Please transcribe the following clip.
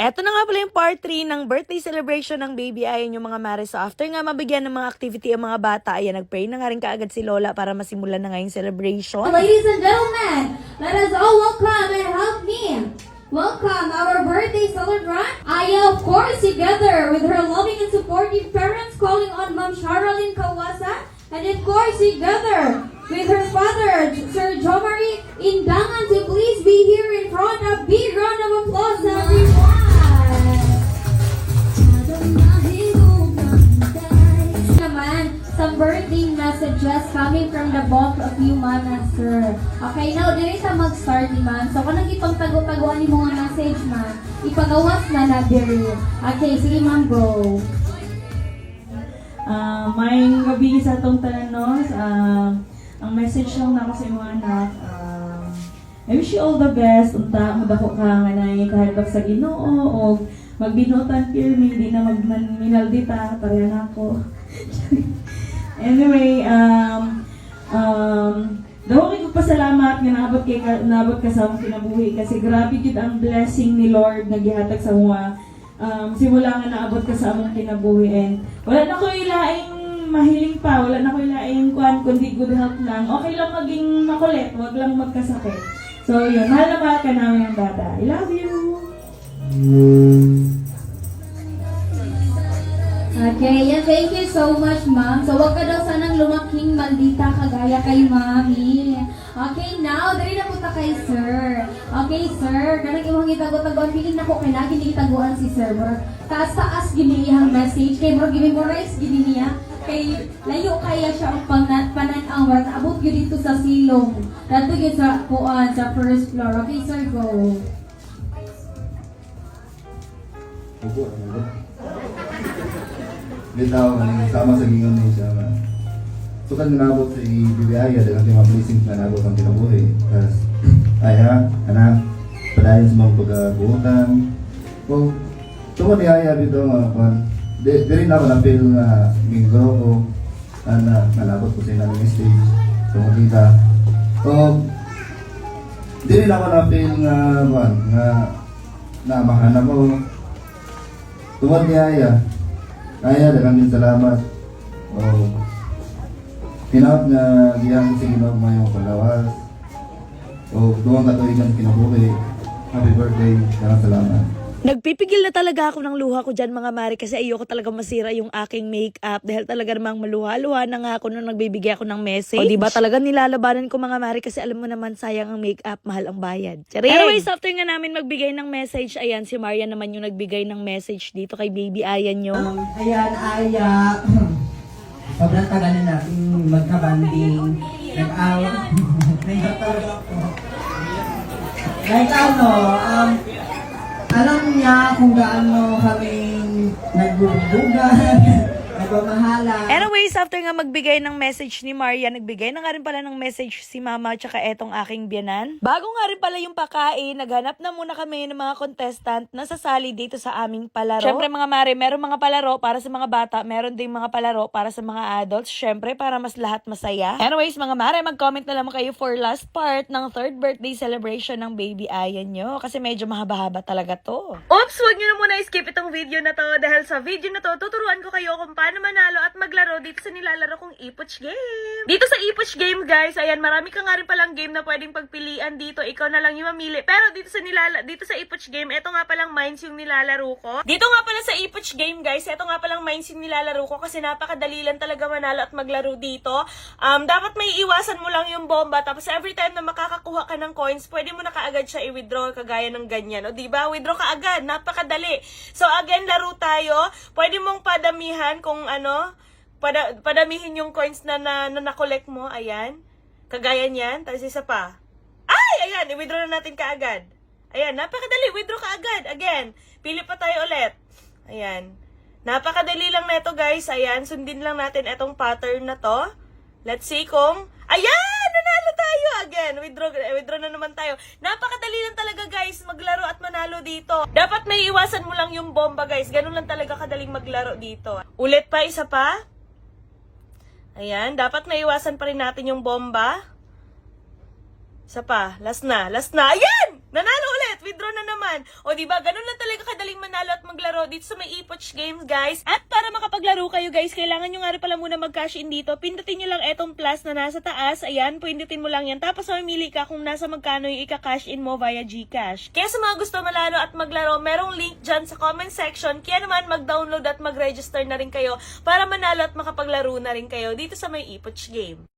Eto na nga pala yung part 3 ng birthday celebration ng baby Ayan yung mga mare. So after nga mabigyan ng mga activity ang mga bata, ayan, nag-pray na nga rin kaagad si Lola para masimulan na nga yung celebration. Ladies and gentlemen, let us all welcome and help me welcome our birthday celebrant, Aya, of course, together with her loving and supportive parents, calling on Ma'am Charlene Kawasa, and of course, together with her father, Sir Jomari Indangan, to please be here in front. A big round of applause, everyone. Naman, some birthday messages coming from the both of you, ma'am and sir. Okay, now, dili ta mag-start ni ma'am. So, kanang ipagtago-tagoan ni mga message, ma'am, ipagawas na na diri. Okay, sige ma'am, go. May gabi sa itong talanos. Ang message lang na sa mga anak, I wish you all the best. Unta mo dako ka nga na kahit sa Ginoo o magbinutan pirmi, di na magminaldita, pareha na ako. Anyway, daw ko pasalamat nga naabot ka sa among kinabuhi kasi grabe jud ang blessing ni Lord na gihatag sa mga simula nga naabot ka sa among kinabuhi, and wala na ko ilaing mahiling pa, wala na ko ilaing kuan kundi good health lang. Okay lang maging makulit, wag lang magkasakit. So yun, mahal na mahal ka namin ang bata. I love you! Okay, yeah, thank you so much, ma'am. So, wag ka daw sanang lumaking maldita kagaya kay mami. Okay, now, dali na punta kay sir. Okay, sir, kanang imong itago-tagoan, feeling na ko kay lagi itaguan si sir. Murag taas-taas giniyang message, kay murag gimemorize gini niya. Kay layo kaya siya ang panan-awat, abot yun dito sa silong. Dato yun sa kuan, sa first floor. Okay, sir, go. Bitaw, sama sa gingon ni siya. So kan nabot sa ibibiyaya dagang mga blessings na nabot ang kinabuhi. Tapos, aya, anak, padayon sa mga pagkabutan. Kung tungkol ni Aya dito mga kwan, di rin ako na-feel na mingro ko, nalabot ko sa ilang stage, tungkol kita. O, di rin ako na-feel nga, kwan, nga namahan ako. Tungkol ni Aya, dagang din salamat. O, tinawag nga diyan sa Ginoo mayong palawas. O, duwang katuigan kinabuhi. Happy birthday, dagang salamat. Nagpipigil na talaga ako ng luha ko dyan mga mare kasi ayoko talaga masira yung aking makeup dahil talaga namang maluha-luha na nga ako nung nagbibigay ako ng message. O diba talaga nilalabanan ko mga mare kasi alam mo naman sayang ang makeup, mahal ang bayad. Charing! Anyways, after nga namin magbigay ng message, ayan si Maria naman yung nagbigay ng message dito kay baby Ayan nyo. Ayan, Aya. Sobrang tagal na natin magka-banding. Nag-awa. Nagtatawag ako. Like alam niya kung gaano kaming nagbubugan, nagmamahalan. Anyways, after nga magbigay ng message ni Maria, nagbigay na nga rin pala ng message si Mama tsaka etong aking biyanan. Bago nga rin pala yung pakain, naghanap na muna kami ng mga contestant na sasali dito sa aming palaro. Syempre mga mare, meron mga palaro para sa mga bata, meron ding mga palaro para sa mga adults. Syempre para mas lahat masaya. Anyways mga mare, mag-comment na lang kayo for last part ng third birthday celebration ng baby Ayan nyo kasi medyo mahaba-haba talaga to. Oops, wag nyo na muna skip itong video na to dahil sa video na to, tuturuan ko kayo kung paano manalo at maglaro dito sa nilalaro kong Ipuch Game. Dito sa Ipuch Game guys, ayan, marami ka nga rin palang game na pwedeng pagpilian dito. Ikaw na lang yung mamili. Pero dito sa Ipuch Game, eto nga palang mines yung nilalaro ko. Dito nga pala sa Ipuch Game guys, eto nga palang mines yung nilalaro ko kasi napakadali lang talaga manalo at maglaro dito. Dapat may iwasan mo lang yung bomba tapos every time na makakakuha ka ng coins, pwede mo na kaagad siya i-withdraw kagaya ng ganyan. O diba? Withdraw ka agad. Napakadali. So again, laro tayo. Pwede mong padamihan kung ano, padamihin yung coins na na-collect mo, ayan. Kagaya niyan, tapos isa pa. Ay, ayan, i-withdraw na natin kaagad. Ayan, napakadali, withdraw ka agad. Again, pili pa tayo ulit. Ayan. Napakadali lang neto guys, ayan, sundin lang natin etong pattern na to. Let's see kung, ayan, nanalo tayo. Again, withdraw na naman tayo. Napakadali lang talaga guys, maglaro at manalo dito. Dapat may iwasan mo lang yung bomba guys, ganun lang talaga kadaling maglaro dito. Ulit pa, isa pa. Ayan, dapat naiwasan pa rin natin yung bomba. Isa pa, last na. Ayan! Nanalo ulit! Withdraw na naman. O diba, ganun lang talaga kadaling maglaro dito sa may Epoch Games, guys. At para makapaglaro kayo, guys, kailangan nyo nga rin pala muna mag-cash in dito. Pindutin nyo lang etong plus na nasa taas. Ayan, pindutin mo lang yan. Tapos mamimili ka kung nasa magkano yung ika-cash in mo via GCash. Kaya sa mga gusto malaro at maglaro, merong link dyan sa comment section. Kaya naman mag-download at mag-register na rin kayo para manalo at makapaglaro na rin kayo dito sa may Epoch Game.